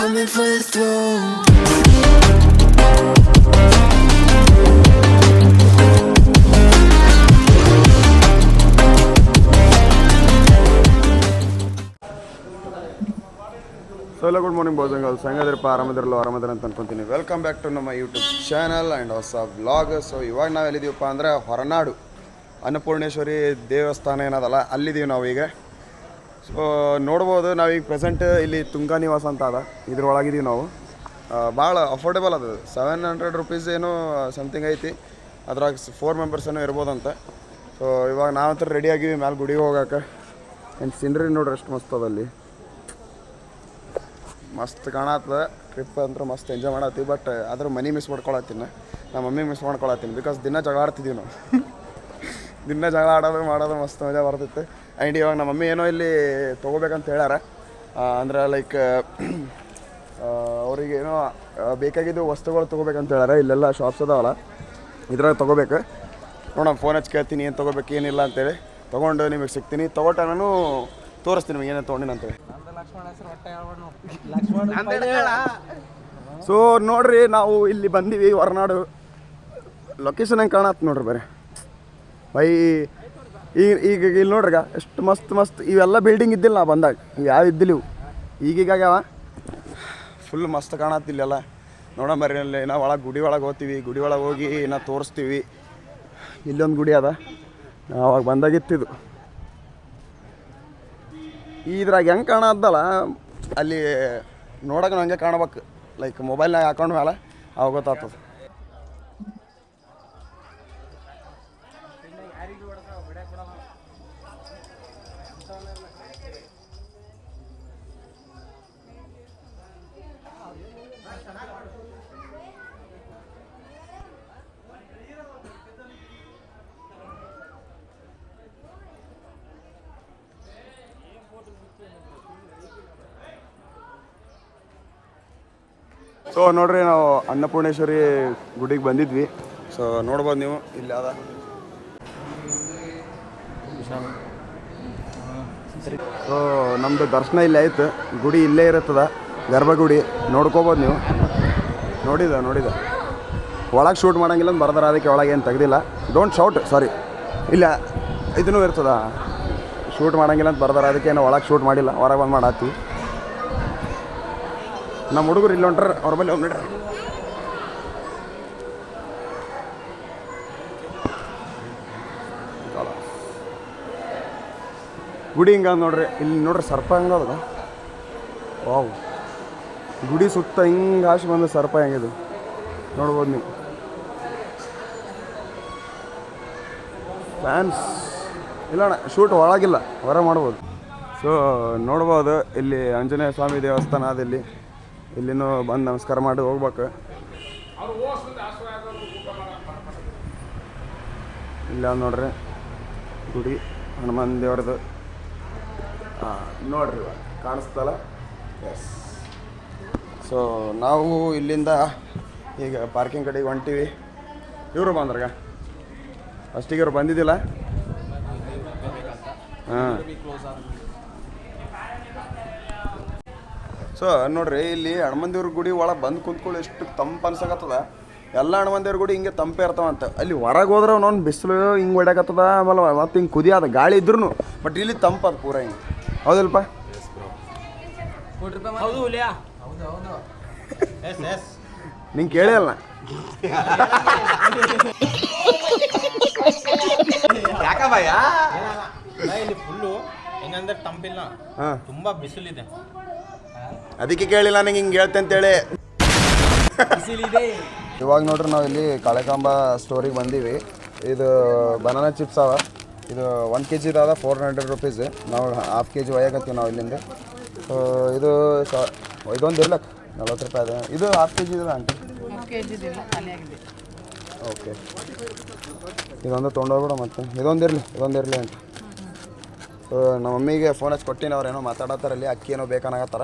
coming for the throne. So ಎಲ್ಲ good morning boys and girls, ಹೆಂಗದ್ರಪ್ಪ? ಆರಾಮದಿರಲ್ಲ ಅಂತ ಅನ್ಕೊತೀನಿ. ವೆಲ್ಕಮ್ ಬ್ಯಾಕ್ ಟು ನಮ್ಮ ಯೂಟ್ಯೂಬ್ ಚಾನಲ್ ಆ್ಯಂಡ್ ಹೊಸ ವ್ಲಾಗ್. ಸೊ ಇವಾಗ ನಾವು ಎಲ್ಲಿದ್ದೀವಪ್ಪ ಅಂದರೆ ಹೊರನಾಡು ಅನ್ನಪೂರ್ಣೇಶ್ವರಿ ದೇವಸ್ಥಾನ ಏನದಲ್ಲ ಅಲ್ಲಿದ್ದೀವಿ ನಾವು ಈಗ. ಸೊ ನೋಡ್ಬೋದು ನಾವೀಗ ಪ್ರೆಸೆಂಟ್ ಇಲ್ಲಿ ತುಂಗಾ ನಿವಾಸ ಅಂತ ಅದ, ಇದ್ರೊಳಗಿದ್ದೀವಿ ನಾವು. ಭಾಳ ಅಫೋರ್ಡೆಬಲ್ ಅದು, 700 ರುಪೀಸ್ ಏನೋ ಸಮಥಿಂಗ್ ಐತಿ. ಅದ್ರಾಗ 4 ಮೆಂಬರ್ಸ್ ಏನೋ ಇರ್ಬೋದಂತ. ಸೊ ಇವಾಗ ನಾವಂತರ ರೆಡಿ ಆಗಿವಿ ಮ್ಯಾಲೆ ಗುಡಿಗೆ ಹೋಗೋಕೆ. ಆ್ಯಂಡ್ ಸೀನ್ರಿ ನೋಡ್ರಿ ಎಷ್ಟು ಮಸ್ತ್ ಅದ ಅಲ್ಲಿ, ಮಸ್ತ್ ಕಾಣತ್ತದ. ಟ್ರಿಪ್ ಅಂದ್ರೆ ಮಸ್ತ್ ಎಂಜಾಯ್ ಮಾಡತ್ತೀವಿ. ಬಟ್ ಅದ್ರ ಮನಿ ಮಿಸ್ ಮಾಡ್ಕೊಳತ್ತೀನಿ, ನಮ್ಮ ಮಮ್ಮಿ ಮಿಸ್ ಮಾಡ್ಕೊಳತ್ತೀನಿ. ಬಿಕಾಸ್ ದಿನ ಜಗಳ ಆಡ್ತಿದ್ದೀವಿ ನಾವು. ದಿನ ಜಗಳ ಮಾಡೋದು ಮಸ್ತ್ ಮಜಾ ಬರ್ತಿತ್ತು. ಆ್ಯಂಡ್ ಇವಾಗ ನಮ್ಮ ಮಮ್ಮಿ ಏನೋ ಇಲ್ಲಿ ತೊಗೋಬೇಕಂತ ಹೇಳ್ಯಾರ. ಅಂದ್ರೆ ಲೈಕ್ ಅವ್ರಿಗೆ ಏನೋ ಬೇಕಾಗಿದ್ದು ವಸ್ತುಗಳು ತೊಗೋಬೇಕಂತ ಹೇಳ್ಯಾರ. ಇಲ್ಲೆಲ್ಲ ಶಾಪ್ಸ್ ಅದಾವಲ್ಲ, ಇದ್ರಾಗ ತೊಗೋಬೇಕು. ನೋಡೋಣ, ಫೋನ್ ಹಚ್ಚಿ ಕೇಳ್ತೀನಿ ಏನು ತೊಗೋಬೇಕು ಏನಿಲ್ಲ ಅಂತೇಳಿ. ತೊಗೊಂಡು ನಿಮಗೆ ಸಿಗ್ತೀನಿ. ತೊಗೊಟ ನಾನು ತೋರಿಸ್ತೀನಿ ನಿಮಗೆ ಏನೇನು ತೊಗೊಂಡಿನಿ ಅಂತೇಳಿ. ಸೊ ನೋಡ್ರಿ, ನಾವು ಇಲ್ಲಿ ಬಂದೀವಿ ಹೊರನಾಡು. ಲೊಕೇಶನ್ ಹೆಂಗೆ ಕಾಣತ್ತೆ ನೋಡ್ರಿ ಬರೀ ಬೈ. ಈಗ ಇಲ್ಲಿ ನೋಡ್ರಿಗ ಎಷ್ಟು ಮಸ್ತ್ ಇವೆಲ್ಲ ಬಿಲ್ಡಿಂಗ್ ಇದ್ದಿಲ್ಲ ನಾ ಬಂದಾಗ, ಇವು ಯಾವ ಇದ್ದಿಲ್ಲ ಇವು. ಈಗೀಗಾಗ್ಯಾವ ಫುಲ್ ಮಸ್ತ್ ಕಾಣತ್ತಿಲ್ಲೆಲ್ಲ. ನೋಡೋ ಬರ್ರಿ, ಅಲ್ಲಿ ನಾವು ಒಳಗೆ ಗುಡಿ ಒಳಗೆ ಹೋಗ್ತೀವಿ. ಗುಡಿ ಒಳಗೆ ಹೋಗಿ ನಾವು ತೋರಿಸ್ತೀವಿ. ಇಲ್ಲೊಂದು ಗುಡಿ ಅದ, ಅವಾಗ ಬಂದಾಗಿತ್ತಿದು. ಇದ್ರಾಗ ಹೆಂಗೆ ಕಾಣದ್ದಲ್ಲ ಅಲ್ಲಿ ನೋಡೋಕೆ ಹಂಗೆ ಕಾಣ್ಬೇಕು. ಲೈಕ್ ಮೊಬೈಲ್ನಾಗ ಹಾಕೊಂಡ ಮೇಲೆ ಅವಾಗ ಗೊತ್ತಾಗ್ತದೆ. ಸೊ ನೋಡ್ರಿ, ನಾವು ಅನ್ನಪೂರ್ಣೇಶ್ವರಿ ಗುಡಿಗೆ ಬಂದಿದ್ವಿ. ಸೊ ನೋಡ್ಬೋದು ನೀವು, ಇಲ್ಲಿ ಅದ. ಸೊ ನಮ್ಮದು ದರ್ಶನ ಇಲ್ಲೇ ಆಯ್ತು. ಗುಡಿ ಇಲ್ಲೇ ಇರುತ್ತದ, ಗರ್ಭಗುಡಿ ನೋಡ್ಕೋಬೋದು ನೀವು. ನೋಡಿದ ಒಳಗೆ ಶೂಟ್ ಮಾಡೋಂಗಿಲ್ಲ ಅಂತ ಬರ್ದಾರ, ಅದಕ್ಕೆ ಒಳಗೆ ಏನು ತೆಗ್ದಿಲ್ಲ. ಡೋಂಟ್ ಶೌಟ್, ಸಾರಿ. ಇಲ್ಲ ಇದನ್ನೂ ಇರ್ತದ, ಶೂಟ್ ಮಾಡೋಂಗಿಲ್ಲ ಅಂತ ಬರ್ದಾರ, ಅದಕ್ಕೆ ಏನೋ ಒಳಗೆ ಶೂಟ್ ಮಾಡಿಲ್ಲ. ಹೊರಗೆ ಬಂದು ಮಾಡತ್ತೀವಿ. ನಮ್ಮ ಹುಡುಗರು ಇಲ್ಲಿ ಹೊಂಟ್ರ, ಅವ್ರ ಬಳಿ ಹೋಗಿ ನೋಡ್ರಿ. ಗುಡಿ ಹಿಂಗೆ ನೋಡ್ರಿ, ಇಲ್ಲಿ ನೋಡ್ರಿ ಸರ್ಪ ಹೆಂಗೆ ಅದ. ವಾವ್, ಗುಡಿ ಸುತ್ತ ಹಿಂಗೆ ಹಾಸಿ ಬಂದು ಸರ್ಪ ಹೆಂಗಿದು ನೋಡ್ಬೋದು ನೀವು. ಫ್ಯಾನ್ಸ್ ಇಲ್ಲ ಅಣ್ಣ, ಶೂಟ್ ಒಳಗಿಲ್ಲ, ಹೊರ ಮಾಡ್ಬೋದು. ಸೊ ನೋಡ್ಬೋದು, ಇಲ್ಲಿ ಆಂಜನೇಯ ಸ್ವಾಮಿ ದೇವಸ್ಥಾನ ಅದ. ಇಲ್ಲಿನೂ ಬಂದು ನಮಸ್ಕಾರ ಮಾಡಿ ಹೋಗ್ಬೇಕು. ಇಲ್ಲ ನೋಡ್ರಿ ಗುಡಿ ಹನುಮಾನ್ ದೇವ್ರದ್ದು. ನೋಡ್ರಿ ಕಾಣಿಸ್ತಲ್ಲ. ಎಸ್. ಸೊ ನಾವು ಇಲ್ಲಿಂದ ಈಗ ಪಾರ್ಕಿಂಗ್ ಕಡೆಗೆ ಹೊಂಟೀವಿ. ಇವರು ಬಂದ್ರಾಗ ಫಸ್ಟಿಗೆ ಇವ್ರು ಬಂದಿದ್ದಿಲ್ಲ. ಹಾಂ. ಸೊ ನೋಡ್ರಿ, ಇಲ್ಲಿ ಹನುಮಂದೇವ್ರ ಗುಡಿ ಒಳಗೆ ಬಂದು ಕುಂತ್ಕೊಳ್ಳಿ ಎಷ್ಟು ತಂಪು ಅನ್ಸಕತ್ತದ. ಎಲ್ಲ ಹನುಮಂದೇವ್ರ ಗುಡಿ ಹಿಂಗೆ ತಂಪೇ ಇರ್ತಾವಂತ. ಅಲ್ಲಿ ಹೊರಗೆ ಹೋದ್ರೆ ಅವನೊಂದು ಬಿಸಿಲು ಹಿಂಗೆ ಹೊಡ್ಯಾಕತ್ತದ. ಆಮೇಲೆ ಮತ್ತೆ ಹಿಂಗೆ ಕುದಿಯಾದ ಗಾಳಿ ಇದ್ರೂ, ಬಟ್ ಇಲ್ಲಿ ತಂಪದ ಪೂರ ಹಿಂಗೆ. ಹೌದಲ್ಪ? ನಿಂಗೆ ಕೇಳಿ ಅಲ್ಲ ಫುಲ್ಲು ಹೆಂಗಂದ್ರೆ ತಂಪಿಲ್ಲ, ತುಂಬಾ ಬಿಸಿಲಿದೆ. ಅದಕ್ಕೆ ಕೇಳಿಲ್ಲ ನಂಗೆ ಹಿಂಗೆ ಹೇಳ್ತೆ ಅಂತೇಳಿ. ಇವಾಗ ನೋಡ್ರಿ, ನಾವು ಇಲ್ಲಿ ಕಾಳೆಕಾಂಬ ಸ್ಟೋರಿಗೆ ಬಂದೀವಿ. ಇದು ಬನಾನಾ ಚಿಪ್ಸ್ ಅವ. ಇದು 1 kg ಅದ, 400 ರುಪೀಸ್. ನಾವು ½ kg ಒಯ್ಯಾಕತ್ತೀವಿ ನಾವು ಇಲ್ಲಿಂದ. ಸೊ ಇದೊಂದು ಇರ್ಲಕ್ಕ 40 ರೂಪಾಯಿ ಅದ. ಇದು ½ kg ಇದೆ ಆಂಟಿ. ಓಕೆ, ಇದೊಂದು ತೊಗೊಂಡೋಗ್ಬಿಡ. ಮತ್ತೆ ಇದೊಂದಿರಲಿ ಅಂತ. ಸೊ ನಮ್ಮ ಮಮ್ಮಿಗೆ ಫೋನ್ ಹಚ್ಚಿ ಕೊಟ್ಟಿನಿ. ಅವ್ರು ಏನೋ ಮಾತಾಡತ್ತಾರಲ್ಲಿ, ಅಕ್ಕಿ ಏನೋ ಬೇಕನ್ನಾಗತ್ತಾರ.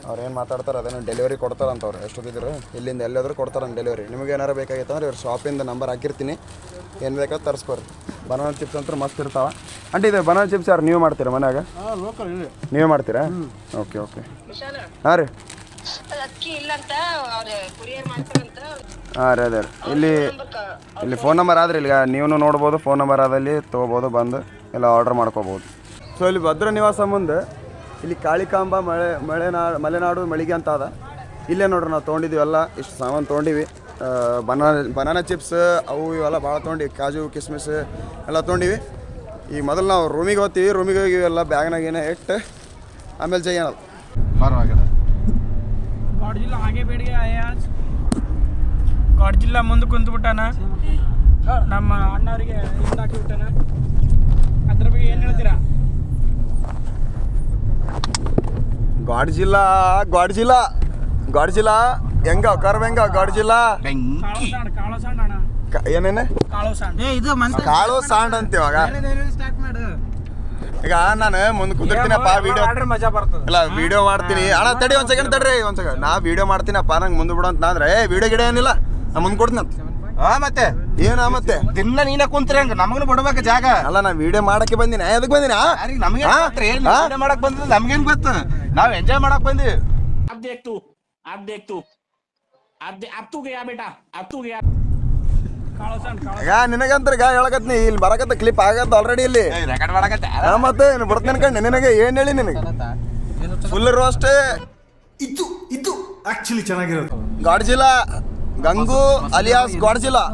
ಅವ್ರು ಏನು ಮಾತಾಡ್ತಾರೆ ಅದೇನೋ ಡೆಲಿವರಿ ಕೊಡ್ತಾರಂತ. ಅವ್ರು ಎಷ್ಟೊತ್ತಿದ್ರು ಇಲ್ಲಿಂದ ಎಲ್ಲಾದರೂ ಕೊಡ್ತಾರಂತ ಡೆಲಿವರಿ. ನಿಮಗೆ ಏನಾರು ಬೇಕಾಗಿತ್ತು ಅಂದ್ರೆ ಇವ್ರ ಶಾಪಿಂದ ನಂಬರ್ ಹಾಕಿರ್ತೀನಿ, ಏನು ಬೇಕಾದ್ರೆ ತರಿಸ್ಕೊರಿ. ಬನಾನಾ ಚಿಪ್ಸ್ ಅಂತೂ ಮಸ್ತ್ ಇರ್ತಾವೆ. ಆಂಟಿ ಇದು ಬನಾನಾ ಚಿಪ್ಸ್ ಯಾರು ನೀವು ಮಾಡ್ತೀರಾ ಮನ್ಯಾಗ? ನೀವೇ ಮಾಡ್ತೀರಾ? ಓಕೆ. ಹಾಂ ರೀ, ಅಕ್ಕಿ ಇಲ್ಲಂತ ಅವ್ರು ಕುರಿಯರ್ ಮಾಡ್ತಾರಂತ. ಹಾಂ ರೀ ಅದೇ ರೀ ಇಲ್ಲಿ ಫೋನ್ ನಂಬರ್ ಆದ್ರಿ ಇಲ್ಲಿ ನೀವು ನೋಡ್ಬೋದು, ಫೋನ್ ನಂಬರ್ ಆದಲ್ಲಿ ತೊಗೋಬೋದು, ಬಂದು ಎಲ್ಲ ಆರ್ಡ್ರ್ ಮಾಡ್ಕೋಬೋದು. ಸೊ ಇಲ್ಲಿ ಭದ್ರ ನಿವಾಸ ಮುಂದೆ ಇಲ್ಲಿ ಕಾಳಿಕಾಂಬ ಮಲೆನಾಡು ಮಳಿಗೆ ಅಂತ ಅದ. ಇಲ್ಲೇ ನೋಡ್ರಿ ನಾವು ತೊಗೊಂಡಿದ್ದೀವೆಲ್ಲ ಇಷ್ಟು ಸಾಮಾನು ತೊಗೊಂಡಿವಿ. ಬನಾನಾ ಚಿಪ್ಸ್ ಅವು ಇವೆಲ್ಲ ಭಾಳ ತೊಗೊಂಡಿವಿ, ಕಾಜು ಕಿಸ್ಮಿಸ್ ಎಲ್ಲ ತೊಗೊಂಡಿವಿ. ಈಗ ಮೊದಲು ನಾವು ರೂಮಿಗೆ ಹೋಗ್ತೀವಿ, ರೂಮಿಗೆ ಹೋಗಿ ಎಲ್ಲ ಬ್ಯಾಗ್ನಾಗ ಏನೇ ಇಟ್ಟು ಆಮೇಲೆ ಜೈನಲ್ಲ गौड़ जिला आगे बैठ गया है आज. गौड़ जिला ಮುಂದೆ ಕುಂತ್ಬಿಟ್ಟಾನ, ನಮ್ಮ ಅಣ್ಣವರಿಗೆ ಹಿಂದಾಕಿ ಬಿಟ್ಟಾನ. ಅದ್ರ ಬಗ್ಗೆ ಏನು ಹೇಳ್ತೀರಾ? ಗಾಡ್ಜಿಲ್ಲಾ ಹೆಂಗ ಕರ್ವ ಹೆಂಗ ಗಾಡ್ಜಿಲ್ಲಾ ಕಾಳು ಸಾಂಡ್ ಅಣ್ಣ, ಏನೇನೆ ಕಾಳು ಸಾಂಡ್ ಅಂತೀವಾಗ. ಈಗ ನಾನು ಮುಂದೆ ಕುಂದಿರ್ತೀನಪ್ಪ ವಿಡಿಯೋ ಮಜಾ ಬರ್ತದೆ. ಇಲ್ಲ ವಿಡಿಯೋ ಮಾಡ್ತೀನಿ ಅಣ್ಣ, ತಡಿ ಒಂದ್ ಸೆಕೆಂಡ್ ತಡ್ರಿ ಒಂದ್ ಸೆಕೆಂಡ್. ನಾ ವಿಡಿಯೋ ಮಾಡ್ತೀನಪ್ಪ, ನಂಗೆ ಮುಂದೆ ಬಿಡು ಅಂತ ಅಂದ್ರೆ ವಿಡಿಯೋ ಗಿಡ ಏನಿಲ್ಲ, ನಾ ಮುಂದೆ ಕೊಡ್ತೀನಿ ಅಂತ. ಮತ್ತೆ ಏನ ಮತ್ತೆ ದಿನ ನೀನ ಕುಂತ್ರಿ ಹಂಗ ನಮಗೂ ಬಿಡ್ಬೇಕು ಜಾಗ. ಅಲ್ಲ ನಾ ವಿಡಿಯೋ ಮಾಡಕ್ಕೆ ಬಂದಿನಿ, ಎದಕ್ ಬಂದಿನ ನಮ್ಗೆ ಮಾಡಕ್ ಬಂದ ನಮ್ಗೇನ್ ಗೊತ್ತು, ನಾವ್ ಎಂಜಾಯ್ ಮಾಡಕ್ ಬಂದಿವಿ. ಈಗ ನಿನಗಂತ್ರ ಹೇಳಕತ್ನಿ ಇಲ್ಲಿ ಬರಕತ್ತ ಕ್ಲಿಪ್ ಆಗತ್ತ ಆಲ್ರೆಡಿ ಇಲ್ಲಿ ರೆಕಾರ್ಡ್ ಮಾಡಕತ್ತೆ. ಮತ್ತೆ ಬಿಡ್ತೀನಿ ಕಣ್ಣು ನಿನಗೆ ಏನ್ ಹೇಳಿ ನಿನಗೆ ಫುಲ್ ರೋಸ್ಟ್ ಇದು ಆಕ್ಚುಲಿ ಚೆನ್ನಾಗಿರೋದು. Godzilla Gangu alias Godzilla.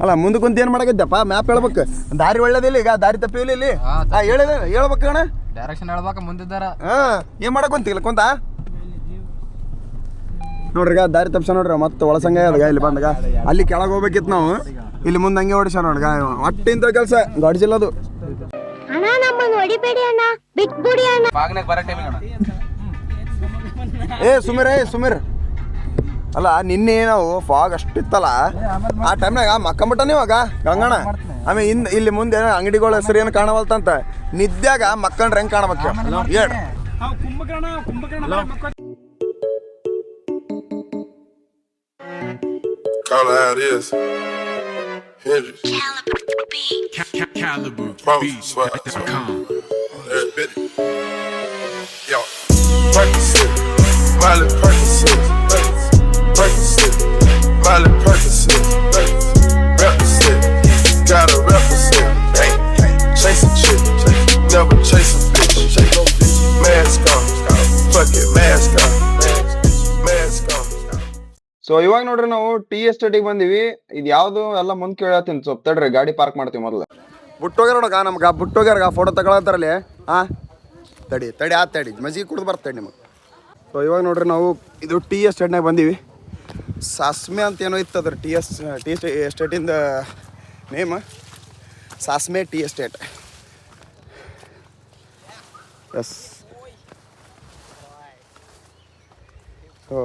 ಅಲ್ಲ ಮುಂದೆ ಕುಂತ ಏನ್ ಮಾಡಕತ್ತಪ್ಪ, ಮ್ಯಾಪ್ ಹೇಳ್ಬೇಕು, ದಾರಿ ಒಳ್ಳೇದಿಲ್ಲ, ಈಗ ದಾರಿ ತಪ್ಪಿಲ್ಲ ಇಲ್ಲಿ ಹೇಳ್ಬೇಕು ಅಣ್ಣ, ಡೈರೆಕ್ಷನ್ ಹೇಳ್ಬೇಕ ಮುಂದಿದ್ದಾರ. ಏನ್ ಮಾಡಕ್ ಕುಂತಿಲ್ಲ ಕುಂತ ನೋಡ್ರಿ, ಈಗ ದಾರಿ ತಪ್ಸ ನೋಡ್ರಿ ಮತ್ತೆ ಒಳಸಂಗ ಇಲ್ಲಿ ಬಂದಾಗ ಅಲ್ಲಿ ಕೆಳಗೆ ಹೋಗ್ಬೇಕಿತ್ತು ನಾವು, ಇಲ್ಲಿ ಮುಂದೆ ಹಂಗೆ ಹೊಡಿಸ ನೋಡ್ಗ ಒಟ್ಟಿಂತ ಕೆಲಸ ಗಾಡ್ಜಿಲ್ಲದು. ಅಣ್ಣ ನಮ್ಮನ್ನ ಹೊಡಿಬೇಡಿ ಅಣ್ಣ, ಬಿಟ್ಬಿಡಿ ಅಣ್ಣ. ಬಾಗ್ನಾಗ ಬರೋ ಟೈಮಿಗೆ ಅಣ್ಣ. ಸುಮೀರ್ ಅಲ್ಲ ನಿನ್ನೆ ನಾವು ಫಾಗ್ ಅಷ್ಟಿತ್ತಲ್ಲ, ಆ ಟೈಮ್ನಾಗ ಮಕ್ಕಂಬಿಟ್ಟನ ಇವಾಗ ಗಂಗಣ. ಆಮೇಲೆ ಇಲ್ಲಿ ಮುಂದೆ ಅಂಗಡಿಗಳ ಹೆಸರು ಏನು ಕಾಣವಲ್ತಂತ, ನಿದ್ಯಾಗ ಮಕ್ಕಂಡ್ರೆ ಹೆಂಗ್ ಕಾಣಬೇಕು ಹೇಳ್. Call it how it is. Hendrix. Caliber Swag.com. Every bit. Yo. Percocet. Miley Percocet. Percocet. Miley Percocet. Represent. Gotta represent. Chase a chick. Never chase a bitch. Mask on. Fuck it. Mask on. Mask on. So ಇವಾಗ ನೋಡ್ರಿ ನಾವು T ಎಸ್ಟೇಟಿಗೆ ಬಂದಿವಿ. ಇದು ಯಾವ್ದು ಎಲ್ಲ ಮುಂದೆ ಕೇಳತ್ತೀನಿ, ಸ್ವಲ್ಪ ತಡ್ರಿ ಗಾಡಿ ಪಾರ್ಕ್ ಮಾಡ್ತೀವಿ. ಮೊದಲು ಬುಟ್ಟೋಗ್ಯಾರ ನೋಡಗ, ನಮ್ಗೆ ಬುಟ್ಟೋಗ್ಯಾರ ಫೋಟೋ ತಗೊಳತ್ತಾರಲ್ಲಿ. ತಡಿ ಮಜ್ಜಿಗೆ ಕುಡ್ದು ಬರ್ತೇವೆ ನಿಮಗೆ. ಸೊ ಇವಾಗ ನೋಡ್ರಿ ನಾವು ಇದು ಟಿ ಎಸ್ಟೇಟ್ನಾಗ ಬಂದೀವಿ. ಸಾಸ್ಮೆ ಅಂತ ಏನೋ ಇತ್ತು ಅದ್ರ ಟಿ ಎಸ್ಟೇಟಿಂದ ನೇಮ್, ಸಾಸ್ಮೆ ಟಿ ಎಸ್ಟೇಟ್. ಎಸ್. ಸೊ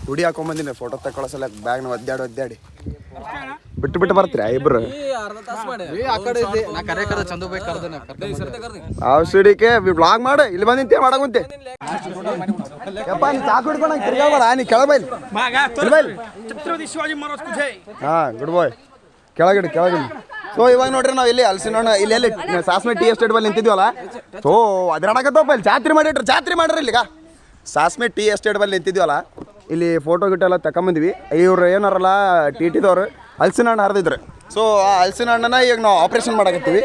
ಹುಡಿ ಹಾಕೊಂಬಂದಿನಿ ಫೋಟೋ ತಗೊಳಸಲ, ಬ್ಯಾಗ್ನ ಒದ್ದಾಡಿ ಬಿಟ್ಟು ಬರ್ತೀರಾ ಇಬ್ರು? ಔಷಧಿಕೆ ಬ್ಲಾಗ್ ಮಾಡು, ಇಲ್ಲಿ ಬಂದಿಂತೆ ಮಾಡಕುಂತೆ. ಯಪ್ಪ ನೀ ಚಾಕು ಹಿಡ್ಕೊಂಡು ತಿರ್ಗಾಬೇಡ, ನೀ ಕೆಳಬೈಲಿ. ಹಾಂ ಗುಡ್ ಬಾಯ್, ಕೆಳಗಿಡಿ. ಸೊ ಇವಾಗ ನೋಡ್ರಿ ನಾವು ಇಲ್ಲಿ ಹಲಸಿನ ಇಲ್ಲಿ ಸಾಸ್ಮೆ ಟಿ ಎಸ್ಟೇಟ್ ಬಲ್ಲಿ ನಿಂತಿದ್ವಲ್ಲ. ಸೊ ಅದ್ರಾಡಕತ್ತಪ್ಪ ಇಲ್ಲಿ ಜಾತ್ರೆ ಮಾಡ್ರಿ ಇಲ್ಲಿಗ ಸಾಸ್ಮೆ ಟಿ ಎಸ್ಟೇಟ್ ಬಲ್ಲಿ ನಿಂತಿದ್ವಲ್ಲ. ಇಲ್ಲಿ ಫೋಟೋ ಗಿಟ ಎಲ್ಲ ತಗೊಂಬಂದ್ವಿ. ಇವ್ರು ಏನಾರಲ್ಲ ಟಿಟಿದವ್ರು ಹಲಸಿನ ಹಣ್ಣು ಹರಿದಿದ್ರು. ಸೊ ಆ ಹಲಸಿನ ಹಣ್ಣನ್ನ ಈಗ ನಾವು ಆಪರೇಷನ್ ಮಾಡಕತ್ತೀವಿ.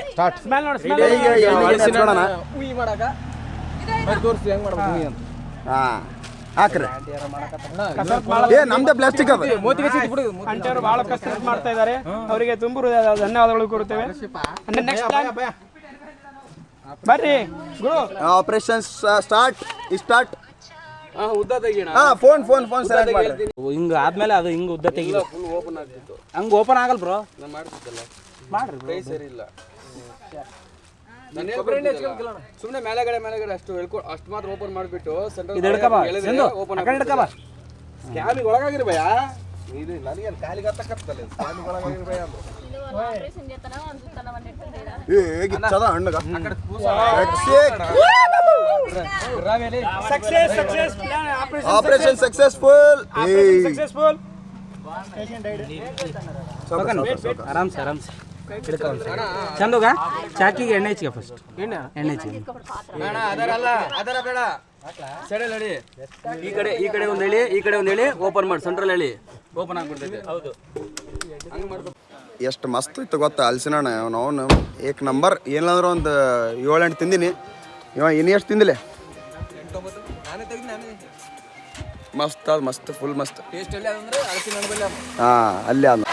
ಹಾಂ ಹಾಕ್ರಿ, ನಮ್ದೇ ಪ್ಲಾಸ್ಟಿಕ್ ಅದು. ಅಂಟರು ಬಹಳ ಕಷ್ಟ ಮಾಡ್ತಾ ಇದ್ದಾರೆ, ಅವರಿಗೆ ತುಂಬ ಧನ್ಯವಾದಗಳು ಕೊಡುತ್ತೇವೆ. ಬರ್ರಿ ಗುರು, ಆಪರೇಷನ್ ಸ್ಟಾರ್ಟ್. ಉದ್ದ ತೆಗಿಯೋಣ. ಫೋನ್ ಸೆಲೆಕ್ಟ್ ಮಾಡಿ. ಹಿಂಗ ಆದ್ಮೇಲೆ ಅದು ಹಿಂಗ ಉದ್ದ ತೆಗಿಲ್ಲ, ಹಂಗ ಓಪನ್ ಆಗಲ್ಲ ಬ್ರೋ. ಮಾಡ್ರಿ ಸರಿ ಇಲ್ಲ, ಸುಮ್ಮನೆ ಮೇಲೆಗಡೆ ಅಷ್ಟು ಅಷ್ಟು ಮಾತ್ರ ಓಪನ್ ಮಾಡಿಬಿಟ್ಟು ಸ್ಕ್ಯಾಮಿಗೆ ಒಳಗಾಗಿರಿ ಭಯ. ಇದು ನನಗೆ ಕಾಲಿಗೆ ಹತ್ತಕ್ಕತ್ತಲ್ಲ, ಸ್ಕ್ಯಾಮಿಗೆ ಒಳಗಾಗಿರಿ ಭಯ. Operation successful. ಆರಾಮ್ ಸೆ ಚಂದೋಗ ಚಾಕಿಗೆ ಎಣ್ಣೆ ಹಚ್ಚಿಗೆ ಫಸ್ಟ್ ಎಣ್ಣೆ ಹಚ್ಚಿಗೆ ಈ ಕಡೆ ಒಂದು ಹೇಳಿ ಈ ಕಡೆ ಒಂದು ಹೇಳಿ ಓಪನ್ ಮಾಡಿ ಸೆಂಟ್ರಲ್ ಹೇಳಿ ಓಪನ್ ಆಗ್ಬಿಡ್ತೈತೆ. ಹೌದು ಎಷ್ಟು ಮಸ್ತ್ ಇತ್ತು ಗೊತ್ತಾ ಹಲ್ಸಿನಣ್ಣ ಅವನು ಏಕ್ ನಂಬರ್ ಏನಾದ್ರು ಒಂದು 7-8 ತಿಂದಿನಿ. ಇವ ಇನ್ನು ಎಷ್ಟು ತಿಂದಿಲ್ಲ. ಮಸ್ತ್ ಅದು ಮಸ್ತ್ ಫುಲ್ ಮಸ್ತ್ ಹಾಂ ಅಲ್ಲೇ ಅಲ್ಲ.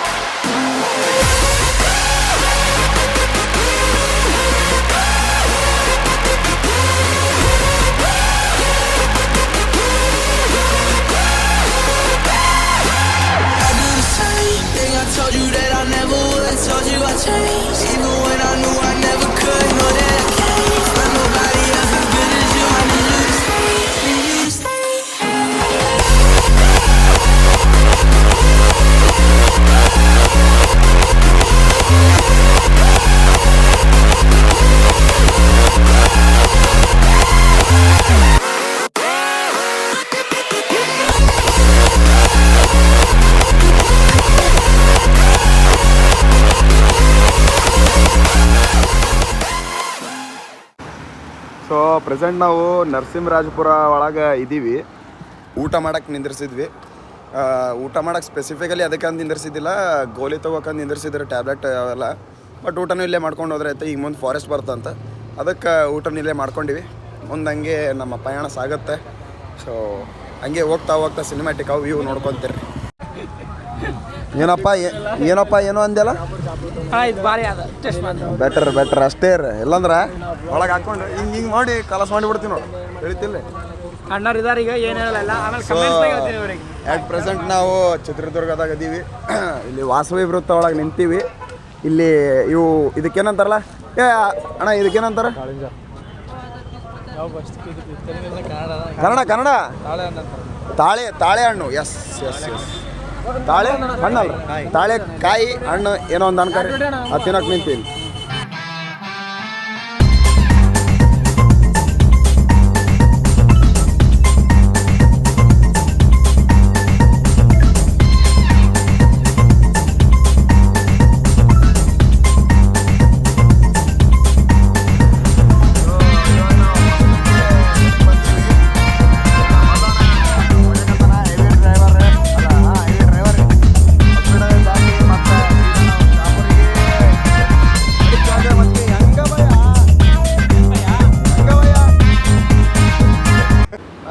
Told you that I never would. I told you I changed, even when I knew I never could. Know that I can't find nobody else as good as you. I need you to stay, need you to stay. So present ನಾವು ನರಸಿಂಹರಾಜಪುರ ಒಳಗೆ ಇದ್ದೀವಿ. ಊಟ ಮಾಡಕ್ಕೆ ನಿಂದಿರ್ಸಿದ್ವಿ. ಊಟ ಮಾಡಕ್ಕೆ specifically ಅದಕ್ಕೆ ಅಂತ ನಿಂದಿರ್ಸಿದ್ದಿಲ್ಲ, ಗೋಲಿ ತೊಗೋಕಂದು ನಿಂದಿರ್ಸಿದ್ರು ಟ್ಯಾಬ್ಲೆಟ್ ಅವೆಲ್ಲ. ಬಟ್ ಊಟನೂ ಇಲ್ಲೇ ಮಾಡ್ಕೊಂಡು ಹೋದ್ರೆ ಆಯ್ತು. ಈಗ ಮುಂದೆ ಫಾರೆಸ್ಟ್ ಬರ್ತಂತ ಅದಕ್ಕೆ ಊಟನೂ ಇಲ್ಲೇ ಮಾಡ್ಕೊಂಡಿವಿ. ಮುಂದೆ ಹಂಗೆ ನಮ್ಮ ಪಯಣ ಸಾಗುತ್ತೆ. ಸೊ ಹಂಗೆ ಹೋಗ್ತಾ ಹೋಗ್ತಾ ಸಿನಿಮ್ಯಾಟಿಕ್ ಅವು ಇವು ನೋಡ್ಕೊತೀರಿ. ಏನಪ್ಪ ಏನೋ ಅಂದೆಲ್ಲ ಬೆಟರ್ ಅಷ್ಟೇ ಇರ. ಇಲ್ಲಾಂದ್ರೆ ಒಳಗೆ ಹಾಕೊಂಡು ಹಿಂಗೆ ಮಾಡಿ ಕಲಸ್ ಮಾಡಿಬಿಡ್ತೀವಿ ನೋಡಿ. ಹೇಳ್ತಿಲ್ಲ ಅಣ್ಣವ್ರು ಇದಾರೆ ಈಗ ಏನು ಹೇಳಲ್ಲ. ಆ್ಯಟ್ ಪ್ರೆಸೆಂಟ್ ನಾವು ಚಿತ್ರದುರ್ಗದಾಗ ಇದೀವಿ. ಇಲ್ಲಿ ವಾಸವಿ ವೃತ್ತ ಒಳಗೆ ನಿಂತೀವಿ. ಇಲ್ಲಿ ಇವು ಇದಕ್ಕೇನಂತಾರಲ್ಲ ಅಣ್ಣ ಇದಕ್ಕೇನಂತಾರ ಕನ್ನಡ ತಾಳೆ ಹಣ್ಣು. ಎಸ್ ತಾಳೆ ಹಣ್ಣಲ್ಲ ತಾಳೆ ಕಾಯಿ ಹಣ್ಣು ಏನೋ ಒಂದು ಅನ್ಕರಿ ಅದು ತಿನ್ನಕ್ಕೆ ನಿಂತೀನಿ.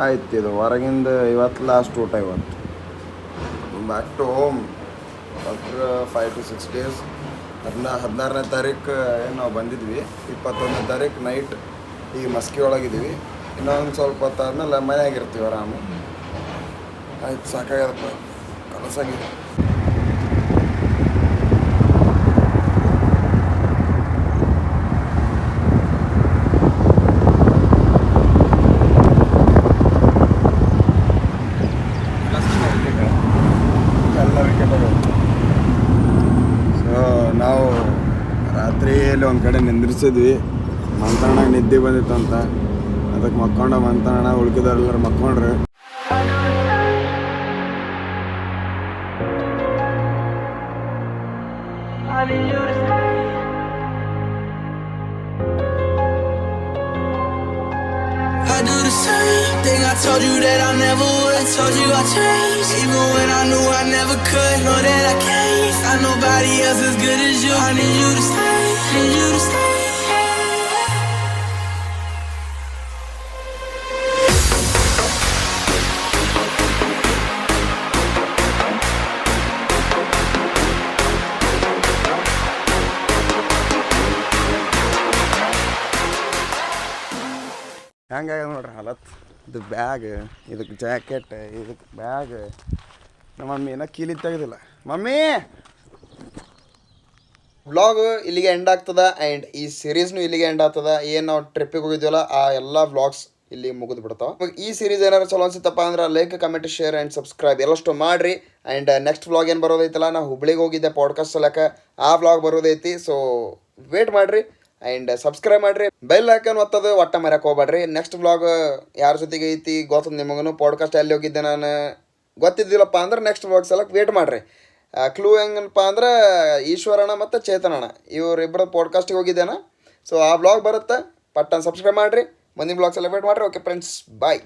ಆಯ್ತು ಇದು ಹೊರಗಿಂದ ಇವತ್ತು ಲಾಸ್ಟ್ ಊಟ. ಇವತ್ತು back to home after 5 to 6 days. 16ನೇ ತಾರೀಕು ಏನು ನಾವು ಬಂದಿದ್ವಿ. 21ನೇ ತಾರೀಕು ನೈಟ್ ಈಗ ಮಸ್ಕಿ ಒಳಗಿದ್ದೀವಿ. ಇನ್ನೊಂದು ಸ್ವಲ್ಪ ಹೊತ್ತಾದ್ಮೇಲೆ ಮನೆಯಾಗಿರ್ತೀವಿ ಆರಾಮು. ಆಯ್ತು ಸಾಕಾಗ್ಯದಪ್ಪ ಕನಸಾಗಿದೆ. ನಾವು ರಾತ್ರಿಯಲ್ಲಿ ಒಂದು ಕಡೆ ನಿಂದಿರ್ಸಿದ್ವಿ. ಮಂತಣ್ಣಗೆ ನಿದ್ದೆ ಬಂದಿತ್ತು ಅಂತ ಅದಕ್ಕೆ ಮಕ್ಕೊಂಡ ಮಂತಣ್ಣ ಉಳ್ಕಿದವ್ರೆಲ್ಲರೂ ಮಕ್ಕೊಂಡ್ರು. I do the same thing. I told you that I never would. I told you I changed, even when I knew I never could. Know that I can't find nobody else as good as you. I need you to stay, need you to stay. ಹೆಂಗಾಗ ನೋಡ್ರಿ ಹಾಲತ್. ಇದು bag, ಇದಕ್ಕೆ jacket, ಇದಕ್ಕೆ bag. ನಮ್ಮ ಮಮ್ಮಿನ ಕೀಲಿ ತೆಗೆದಿಲ್ಲ. Mummy vlog ಇಲ್ಲಿಗೆ end ಆಗ್ತದ. And ಈ ಸೀರೀಸ್ನು ಇಲ್ಲಿಗೆ ಎಂಡ್ ಆಗ್ತದ. ಏನು ನಾವು ಟ್ರಿಪ್ಪಿಗೆ ಹೋಗಿದ್ವಲ್ಲ ಆ ಎಲ್ಲ ವ್ಲಾಗ್ಸ್ ಇಲ್ಲಿ ಮುಗಿದು ಬಿಡ್ತಾವೆ. ಈ ಸೀರೀಸ್ ಏನಾರು ಚಲೋ ಅನ್ಸುತ್ತಪ್ಪ ಅಂದ್ರೆ like, comment, share and subscribe ಎಲ್ಲಷ್ಟು ಮಾಡಿರಿ. ಆ್ಯಂಡ್ ನೆಕ್ಸ್ಟ್ ವ್ಲಾಗ್ ಏನು ಬರೋದೈತಲ್ಲ, ನಾವು ಹುಬ್ಳಿಗೆ ಹೋಗಿದ್ದೆ ಪಾಡ್ಕಾಸ್ಟ್ ಸಲಕ್ಕೆ, ಆ ವ್ಲಾಗ್ ಬರೋದೈತಿ. ಸೊ ವೇಟ್ ಮಾಡಿರಿ ಆ್ಯಂಡ್ ಸಬ್ಸ್ಕ್ರೈಬ್ ಮಾಡಿರಿ. ಬೆಲ್ ಐಕಾನ್ ಒತ್ತದು ಒಟ್ಟ ಮರ್ಯಾಕೆ ಹೋಗ್ಬೇಡ್ರಿ. ನೆಕ್ಸ್ಟ್ ವ್ಲಾಗ್ ಯಾರ ಜೊತೆಗೆ ಐತಿ ಗೊತ್ತದ ನಿಮಗೂ. ಪಾಡ್ಕಾಸ್ಟ್ ಎಲ್ಲಿ ಹೋಗಿದ್ದೆ ನಾನು ಗೊತ್ತಿದ್ದಿಲ್ಲಪ್ಪ ಅಂದ್ರೆ ನೆಕ್ಸ್ಟ್ ವ್ಲಾಗ್ ಸಲಕ್ಕೆ ವೇಟ್ ಮಾಡಿರಿ. ಕ್ಲೂ ಹೆಂಗನಪ್ಪ ಅಂದ್ರೆ ಈಶ್ವರಣ್ಣ ಮತ್ತು ಚೇತನಣ್ಣ ಇವರಿಬ್ಬರ ಪಾಡ್ಕಾಸ್ಟಿಗೆ ಹೋಗಿದ್ದೇನೆ. ಸೊ ಆ ಬ್ಲಾಗ್ ಬರುತ್ತೆ, ಪಟ್ಟನ್ನು ಸಬ್ಸ್ಕ್ರೈಬ್ ಮಾಡಿರಿ, ಮುಂದಿನ ಬ್ಲಾಗ್ ಸೆಲೆಬ್ರೇಟ್ ಮಾಡಿರಿ. ಓಕೆ ಫ್ರೆಂಡ್ಸ್, ಬಾಯ್.